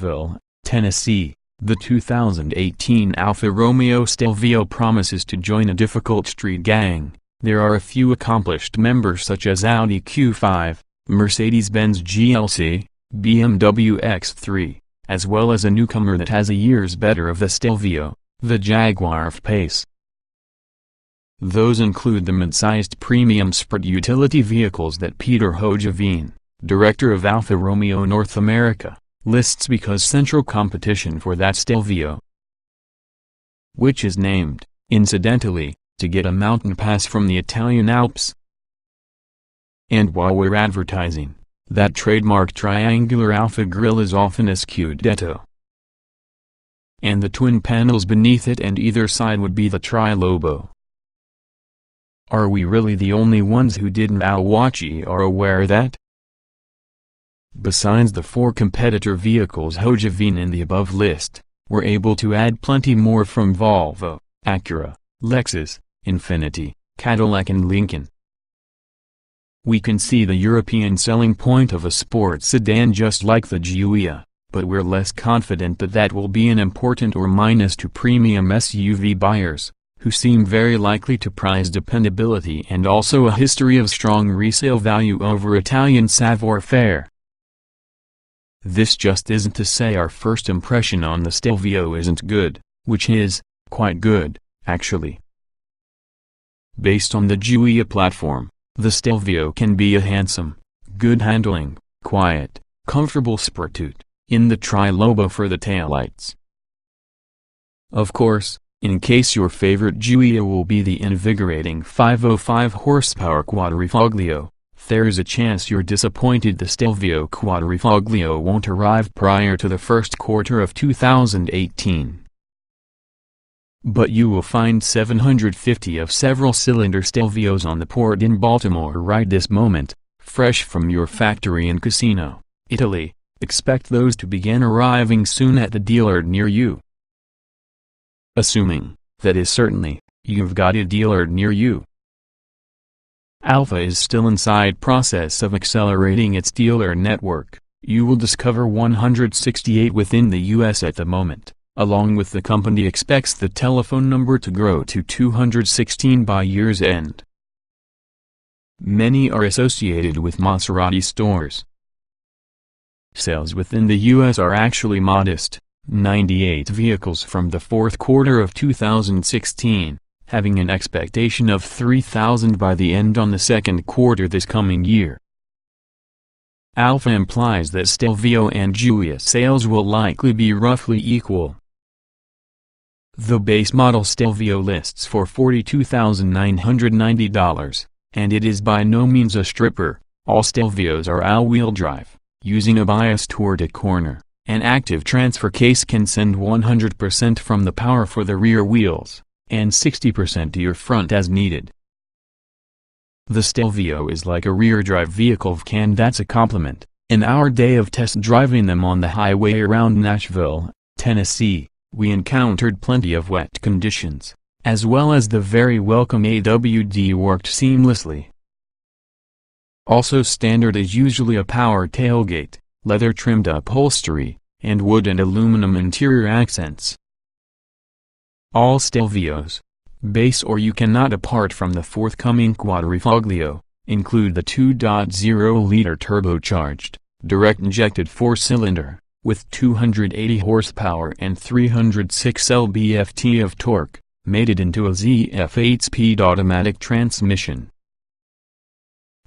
Nashville, Tennessee. The 2018 Alfa Romeo Stelvio promises to join a difficult street gang. There are a few accomplished members such as Audi Q5, Mercedes-Benz GLC, BMW X3, as well as a newcomer that has a year's better of the Stelvio, the Jaguar F-Pace. Those include the mid-sized premium sport utility vehicles that Peter Hojeveen, director of Alfa Romeo North America, lists because central competition for that Stelvio, which is named, incidentally, to get a mountain pass from the Italian Alps. And while we're advertising, that trademark triangular Alfa grille is often a scudetto. And the twin panels beneath it and either side would be the tri-lobo. Are we really the only ones who didn't are aware that? Besides the four competitor vehicles Hojeveen in the above list, we're able to add plenty more from Volvo, Acura, Lexus, Infiniti, Cadillac and Lincoln. We can see the European selling point of a sports sedan just like the Giulia, but we're less confident that that will be an important or minus to premium SUV buyers, who seem very likely to prize dependability and also a history of strong resale value over Italian savoir-faire. This just isn't to say our first impression on the Stelvio isn't good, which is, quite good, actually. Based on the Giulia platform, the Stelvio can be a handsome, good handling, quiet, comfortable sportoot, in the tri-lobo for the taillights. Of course, in case your favorite Giulia will be the invigorating 505 horsepower quadrifoglio, there's a chance you're disappointed the Stelvio quadrifoglio won't arrive prior to the first quarter of 2018. But you will find 750 of several-cylinder Stelvios on the port in Baltimore right this moment, fresh from your factory in Cassino, Italy. Expect those to begin arriving soon at the dealer near you. Assuming, that is certainly, you've got a dealer near you. Alfa is still inside process of accelerating its dealer network. You will discover 168 within the US at the moment. Along with the company expects the telephone number to grow to 216 by year's end. Many are associated with Maserati stores. Sales within the US are actually modest, 98 vehicles from the fourth quarter of 2016, having an expectation of 3,000 by the end on the second quarter this coming year. Alfa implies that Stelvio and Giulia sales will likely be roughly equal. The base model Stelvio lists for $42,990, and it is by no means a stripper. All Stelvios are all-wheel drive, using a bias toward a corner. An active transfer case can send 100% from the power for the rear wheels, and 60% to your front as needed. The Stelvio is like a rear-drive vehicle and that's a compliment. In our day of test driving them on the highway around Nashville, Tennessee, we encountered plenty of wet conditions, as well as the very welcome AWD worked seamlessly. Also standard is usually a power tailgate, leather-trimmed upholstery, and wood and aluminum interior accents. All Stelvios, base or you cannot apart from the forthcoming quadrifoglio, include the 2.0-liter turbocharged, direct-injected four-cylinder, with 280 horsepower and 306 lb-ft of torque, mated into a ZF 8-speed automatic transmission.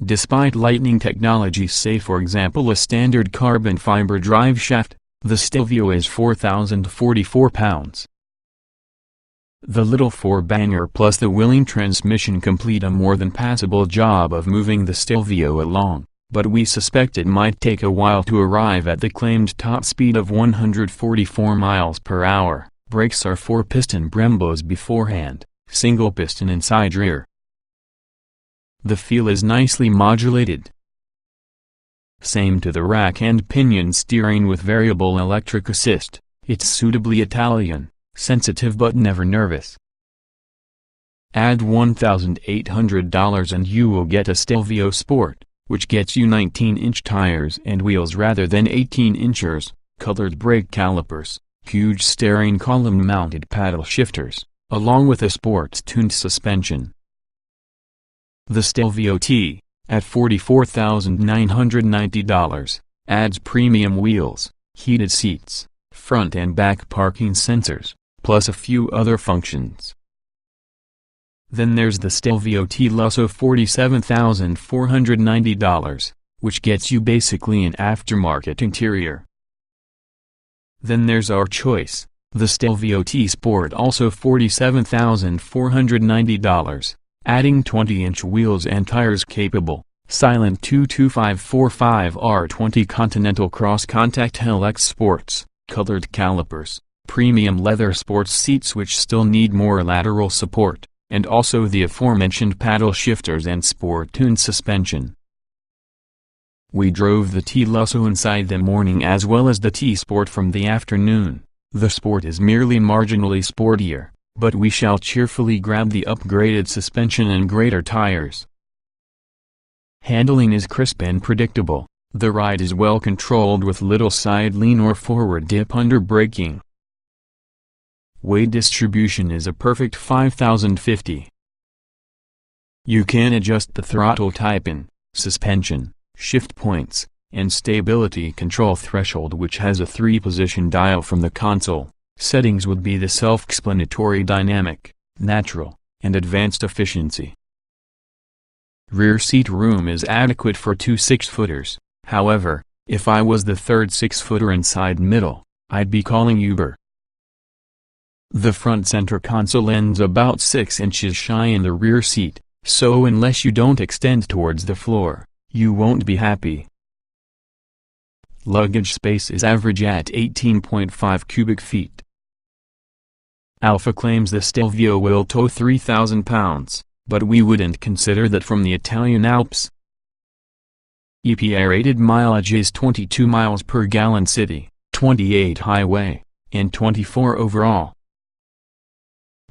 Despite Lightning technologies say for example a standard carbon fiber drive shaft, the Stelvio is 4,044 pounds. The little four-banger plus the Willing transmission complete a more than passable job of moving the Stelvio along, but we suspect it might take a while to arrive at the claimed top speed of 144 miles per hour. Brakes are 4-piston Brembos beforehand, single piston inside rear. The feel is nicely modulated. Same to the rack and pinion steering with variable electric assist. It's suitably Italian, sensitive but never nervous. Add $1,800 and you will get a Stelvio Sport, which gets you 19-inch tires and wheels rather than 18-inchers, colored brake calipers, huge steering column-mounted paddle shifters, along with a sports-tuned suspension. The Stelvio T, at $44,990, adds premium wheels, heated seats, front and back parking sensors, plus a few other functions. Then there's the Stelvio T Lusso $47,490, which gets you basically an aftermarket interior. Then there's our choice, the Stelvio T Sport, also $47,490, adding 20-inch wheels and tires capable, silent 225/45R20 Continental Cross Contact LX Sports, colored calipers, premium leather sports seats which still need more lateral support, and also the aforementioned paddle shifters and sport-tuned suspension. We drove the T Lusso inside the morning as well as the T Sport from the afternoon. The Sport is merely marginally sportier, but we shall cheerfully grab the upgraded suspension and greater tires. Handling is crisp and predictable. The ride is well controlled with little side lean or forward dip under braking. Weight distribution is a perfect 5,050. You can adjust the throttle type in, suspension, shift points, and stability control threshold, which has a 3-position dial from the console. Settings would be the self-explanatory dynamic, natural, and advanced efficiency. Rear seat room is adequate for 2 6-footers, however, if I was the third 6-footer inside middle, I'd be calling Uber. The front center console ends about 6 inches shy in the rear seat, so unless you don't extend towards the floor, you won't be happy. Luggage space is average at 18.5 cubic feet. Alfa claims the Stelvio will tow 3,000 pounds, but we wouldn't consider that from the Italian Alps. EPA-rated mileage is 22 miles per gallon city, 28 highway, and 24 overall.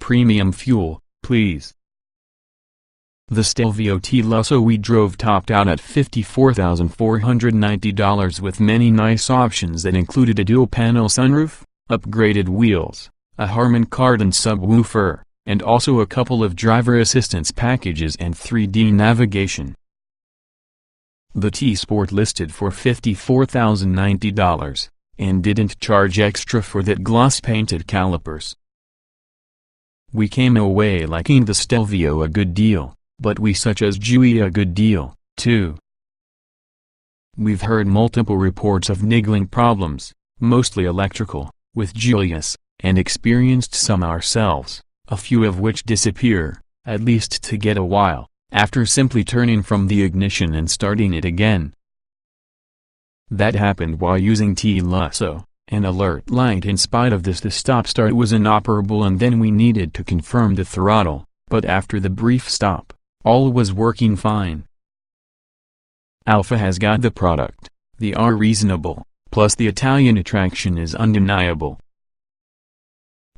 Premium fuel, please. The Stelvio T Lusso we drove topped out at $54,490 with many nice options that included a dual-panel sunroof, upgraded wheels, a Harman Kardon subwoofer, and also a couple of driver assistance packages and 3D navigation. The T Sport listed for $54,090, and didn't charge extra for that gloss-painted calipers. We came away liking the Stelvio a good deal, but we such as Giulia a good deal, too. We've heard multiple reports of niggling problems, mostly electrical, with Giulia's, and experienced some ourselves, a few of which disappear, at least to get a while, after simply turning from the ignition and starting it again. That happened while using T Lusso. An alert light. In spite of this, the stop-start was inoperable and then we needed to confirm the throttle, but after the brief stop, all was working fine. Alfa has got the product, they are reasonable, plus the Italian attraction is undeniable.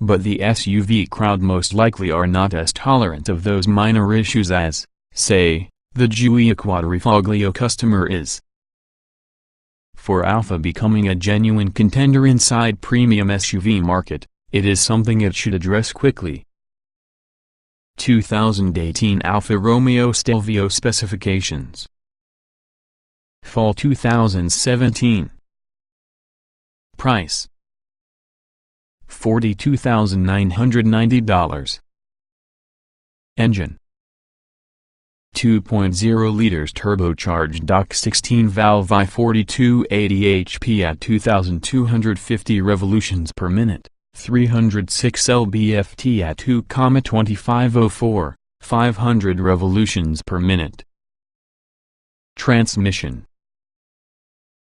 But the SUV crowd most likely are not as tolerant of those minor issues as, say, the Giulia Quadrifoglio customer is. For Alfa becoming a genuine contender inside premium SUV market, it is something it should address quickly. 2018 Alfa Romeo Stelvio specifications. Fall 2017. Price: $42,990. Engine: 2.0 liters turbocharged DOC 16-valve I-42 80 HP at 2,250 revolutions per minute, 306 lb-ft at 2,2504, 500 revolutions per minute. Transmission: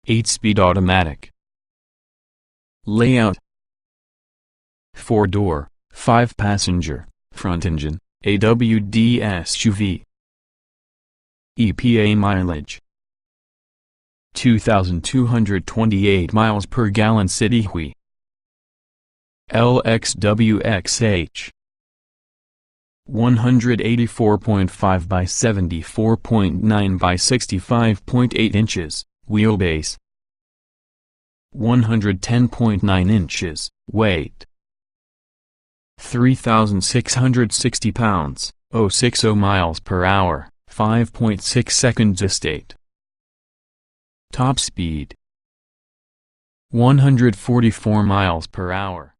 8-speed automatic. Layout: 4-door, 5-passenger, front engine, AWD SUV. EPA mileage: 2,228 miles per gallon city hui. LXWXH: 184.5 by 74.9 by 65.8 inches, wheelbase. 110.9 inches, weight 3,660 pounds, 060 miles per hour, 5.6 seconds estate. Top speed 144 miles per hour.